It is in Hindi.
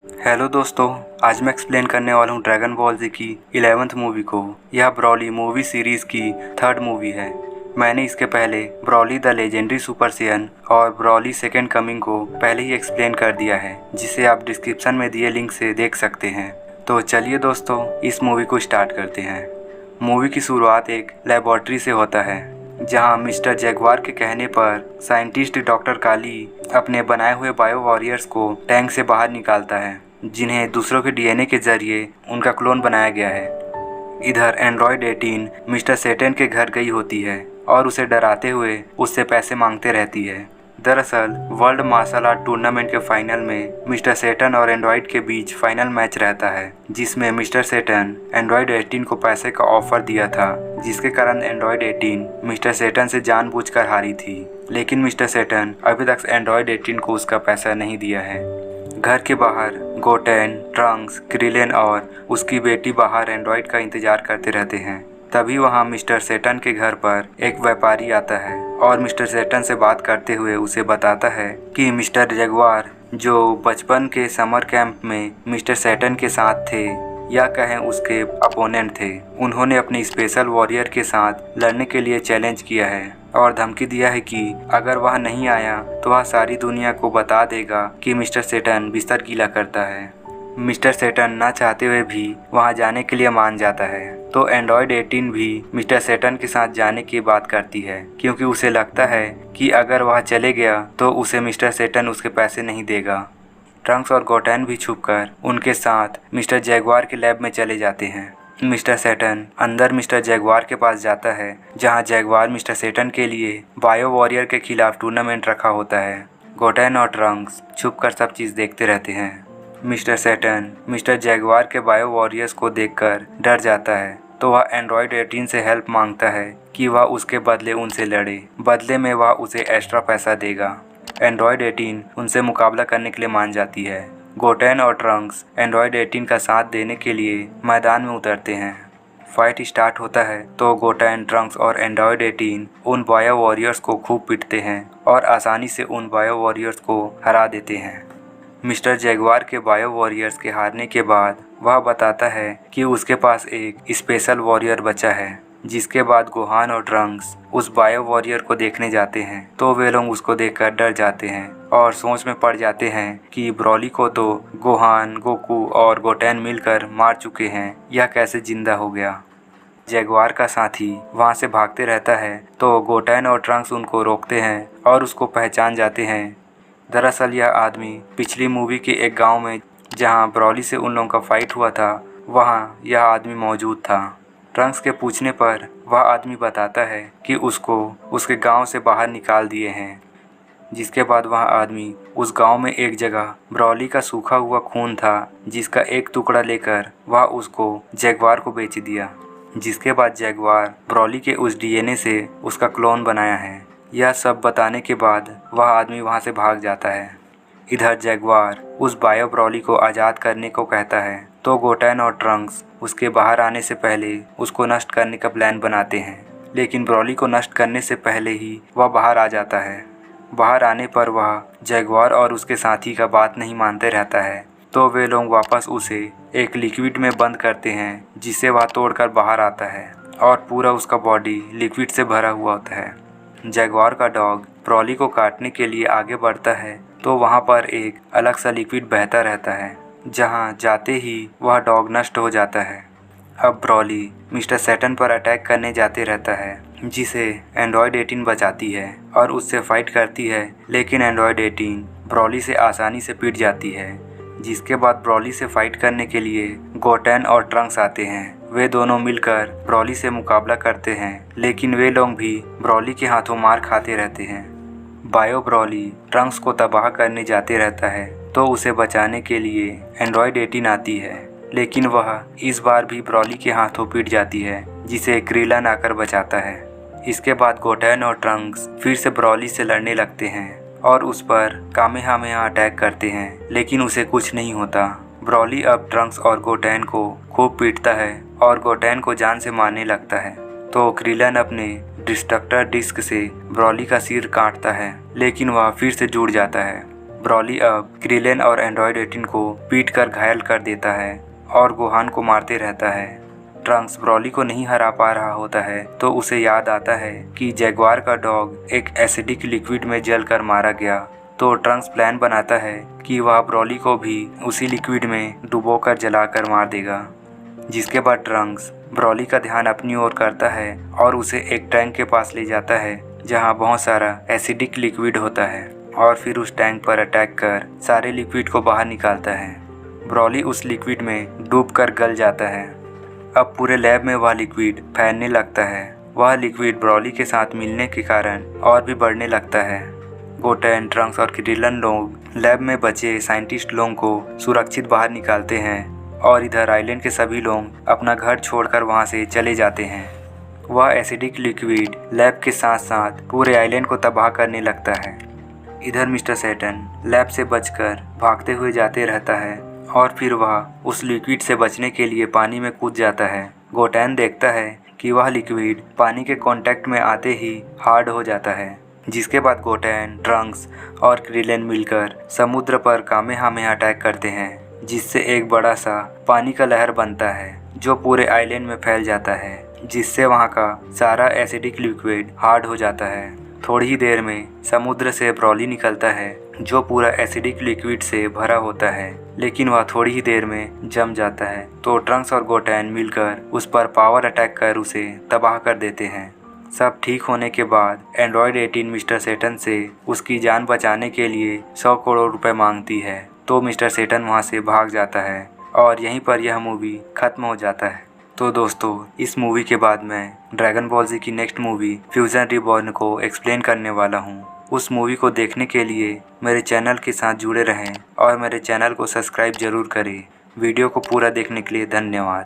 हेलो दोस्तों, आज मैं एक्सप्लेन करने वाला हूँ ड्रैगन बॉल जी की 11th मूवी को। यह ब्रॉली मूवी सीरीज़ की 3rd मूवी है। मैंने इसके पहले Broly the legendary super Saiyan और ब्रॉली सेकेंड कमिंग को पहले ही एक्सप्लेन कर दिया है, जिसे आप डिस्क्रिप्शन में दिए लिंक से देख सकते हैं। तो चलिए दोस्तों, इस मूवी को स्टार्ट करते हैं। मूवी की शुरुआत एक लेबॉर्ट्री से होता है, जहां मिस्टर जैगवार के कहने पर साइंटिस्ट डॉक्टर काली अपने बनाए हुए बायो वॉरियर्स को टैंक से बाहर निकालता है, जिन्हें दूसरों के डीएनए के जरिए उनका क्लोन बनाया गया है। इधर एंड्रॉयड 18 मिस्टर सेटन के घर गई होती है और उसे डराते हुए उससे पैसे मांगते रहती है। दरअसल वर्ल्ड मार्शल आर्ट टूर्नामेंट के फाइनल में मिस्टर सेटन और एंड्रॉयड के बीच फाइनल मैच रहता है, जिसमें मिस्टर सेटन एंड्रॉयड 18 को पैसे का ऑफर दिया था, जिसके कारण एंड्रॉयड 18 मिस्टर सेटन से जानबूझकर हारी थी। लेकिन मिस्टर सेटन अभी तक एंड्रॉयड 18 को उसका पैसा नहीं दिया है। घर के बाहर गोटेन, ट्रंक्स, क्रिलेन और उसकी बेटी बाहर एंड्रॉयड का इंतजार करते रहते हैं। तभी वहां मिस्टर सेटन के घर पर एक व्यापारी आता है और मिस्टर सेटन से बात करते हुए उसे बताता है कि मिस्टर जैगवार, जो बचपन के समर कैंप में मिस्टर सेटन के साथ थे या कहें उसके अपोनेंट थे, उन्होंने अपने स्पेशल वॉरियर के साथ लड़ने के लिए चैलेंज किया है और धमकी दिया है कि अगर वह नहीं आया तो वह सारी दुनिया को बता देगा कि मिस्टर सेटन बिस्तर गीला करता है। मिस्टर सेटन ना चाहते हुए भी वहां जाने के लिए मान जाता है, तो एंड्रॉयड 18 भी मिस्टर सेटन के साथ जाने की बात करती है, क्योंकि उसे लगता है कि अगर वह चले गया तो उसे मिस्टर सेटन उसके पैसे नहीं देगा। ट्रंक्स और गोटेन भी छुपकर उनके साथ मिस्टर जैगवार के लैब में चले जाते हैं। मिस्टर सेटन अंदर मिस्टर जैगवार के पास जाता है, जहां जैगवार मिस्टर सेटन के लिए बायो वॉरियर के खिलाफ टूर्नामेंट रखा होता है। गोटेन और ट्रंक्स छुपकर सब चीज़ देखते रहते हैं। मिस्टर सेटन मिस्टर जैगवार के बायो वॉरियर्स को देखकर डर जाता है, तो वह एंड्रॉयड 18 से हेल्प मांगता है कि वह उसके बदले उनसे लड़े। बदले में वह उसे एक्स्ट्रा पैसा देगा। एंड्रॉयड 18 उनसे मुकाबला करने के लिए मान जाती है। गोटेन और ट्रंक्स एंड्रॉयड 18 का साथ देने के लिए मैदान में उतरते हैं। फाइट स्टार्ट होता है तो गोटेन, ट्रंक्स और एंड्रॉयड 18 उन बायो वॉरियर्स को खूब पीटते हैं और आसानी से उन बायो वॉरियर्स को हरा देते हैं। मिस्टर जैगवार के बायो वॉरियर्स के हारने के बाद वह बताता है कि उसके पास एक स्पेशल वॉरियर बचा है, जिसके बाद गोहान और ट्रंक्स उस बायो वॉरियर को देखने जाते हैं, तो वे लोग उसको देखकर डर जाते हैं और सोच में पड़ जाते हैं कि ब्रॉली को तो गोहान, गोकू और गोटेन मिलकर मार चुके हैं, यह कैसे जिंदा हो गया। जैगवार का साथी वहां से भागते रहता है, तो गोटेन और ट्रंक्स उनको रोकते हैं और उसको पहचान जाते हैं। दरअसल यह आदमी पिछली मूवी के एक गांव में, जहां ब्रॉली से उन लोगों का फाइट हुआ था, वहां यह आदमी मौजूद था। ट्रंक्स के पूछने पर वह आदमी बताता है कि उसको उसके गांव से बाहर निकाल दिए हैं, जिसके बाद वह आदमी उस गांव में एक जगह ब्रॉली का सूखा हुआ खून था, जिसका एक टुकड़ा लेकर वह उसको जैगवार को बेच दिया, जिसके बाद जैगवार ब्रॉली के उस डीएनए से उसका क्लोन बनाया है। यह सब बताने के बाद वह आदमी वहां से भाग जाता है। इधर जैगवार उस बायो ब्रॉली को आज़ाद करने को कहता है, तो गोटेन और ट्रंक्स उसके बाहर आने से पहले उसको नष्ट करने का प्लान बनाते हैं। लेकिन ब्रॉली को नष्ट करने से पहले ही वह बाहर आ जाता है। बाहर आने पर वह जैगवार और उसके साथी का बात नहीं मानते रहता है, तो वे लोग वापस उसे एक लिक्विड में बंद करते हैं, जिसे वह तोड़कर बाहर आता है और पूरा उसका बॉडी लिक्विड से भरा हुआ होता है। जैगवार का डॉग ब्रॉली को काटने के लिए आगे बढ़ता है, तो वहाँ पर एक अलग सा लिक्विड बहता रहता है, जहाँ जाते ही वह डॉग नष्ट हो जाता है। अब ब्रॉली मिस्टर सेटन पर अटैक करने जाते रहता है, जिसे एंड्रॉयड 18 बचाती है और उससे फाइट करती है, लेकिन एंड्रॉयड 18 ब्रॉली से आसानी से पिट जाती है। जिसके बाद ब्रॉली से फाइट करने के लिए गोटेन और ट्रंक्स आते हैं। वे दोनों मिलकर ब्रॉली से मुकाबला करते हैं, लेकिन वे लोग भी ब्रॉली के हाथों मार खाते रहते हैं। बायो ब्रॉली ट्रंक्स को तबाह करने जाते रहता है, तो उसे बचाने के लिए एंड्रॉयड 18 आती है, लेकिन वह इस बार भी ब्रॉली के हाथों पिट जाती है, जिसे क्रिलन आकर बचाता है। इसके बाद गोटेन और ट्रंक्स फिर से ब्रॉली से लड़ने लगते हैं और उस पर कामेहामेहा अटैक करते हैं, लेकिन उसे कुछ नहीं होता। ब्रॉली अब ट्रंक्स और गोटेन को खूब पीटता है और गोटेन को जान से मारने लगता है, तो क्रिलन अपने डिस्ट्रक्टर डिस्क से ब्रॉली का सिर काटता है, लेकिन वह फिर से जुड़ जाता है। ब्रॉली अब क्रिलेन और एंड्रॉयड 18 को पीट कर घायल कर देता है और गोहान को मारते रहता है। ट्रंक्स ब्रॉली को नहीं हरा पा रहा होता है तो उसे याद आता है कि जैगवार का डॉग एक एसिडिक लिक्विड में जल कर मारा गया। तो ट्रंक्स प्लान बनाता है कि वह ब्रॉली को भी उसी लिक्विड में डुबोकर जलाकर मार देगा। जिसके बाद ट्रंक्स ब्रॉली का ध्यान अपनी ओर करता है और उसे एक टैंक के पास ले जाता है जहां बहुत सारा एसिडिक लिक्विड होता है और फिर उस टैंक पर अटैक कर सारे लिक्विड को बाहर निकालता है। ब्रॉली उस लिक्विड में डूबकर गल जाता है। अब पूरे लैब में वह लिक्विड फैलने लगता है। वह लिक्विड ब्रॉली के साथ मिलने के कारण और भी बढ़ने लगता है। गोटेन, ट्रंक्स और क्रिलन लोग लैब में बचे साइंटिस्ट लोगों को सुरक्षित बाहर निकालते हैं और इधर आइलैंड के सभी लोग अपना घर छोड़कर वहां से चले जाते हैं। वह एसिडिक लिक्विड लैब के साथ साथ पूरे आइलैंड को तबाह करने लगता है। इधर मिस्टर सैटन लैब से बचकर भागते हुए जाते रहता है और फिर वह उस लिक्विड से बचने के लिए पानी में कूद जाता है। गोटेन देखता है कि वह लिक्विड पानी के कांटेक्ट में आते ही हार्ड हो जाता है। जिसके बाद गोटेन, ट्रंक्स और क्रिलेन मिलकर समुद्र पर कामेहामेहा अटैक करते हैं, जिससे एक बड़ा सा पानी का लहर बनता है जो पूरे आइलैंड में फैल जाता है, जिससे वहाँ का सारा एसिडिक लिक्विड हार्ड हो जाता है। थोड़ी ही देर में समुद्र से ब्रॉली निकलता है जो पूरा एसिडिक लिक्विड से भरा होता है, लेकिन वह थोड़ी ही देर में जम जाता है। तो ट्रंक्स और गोटेन मिलकर उस पर पावर अटैक कर उसे तबाह कर देते हैं। सब ठीक होने के बाद एंड्रॉयड 18 मिस्टर सेटन से उसकी जान बचाने के लिए 100 करोड़ रुपए मांगती है। तो मिस्टर सेटन वहां से भाग जाता है और यहीं पर यह मूवी खत्म हो जाता है। तो दोस्तों, इस मूवी के बाद मैं ड्रैगन बॉल जी की नेक्स्ट मूवी फ्यूजन रिबॉर्न को एक्सप्लेन करने वाला हूँ। उस मूवी को देखने के लिए मेरे चैनल के साथ जुड़े रहें और मेरे चैनल को सब्सक्राइब जरूर करें। वीडियो को पूरा देखने के लिए धन्यवाद।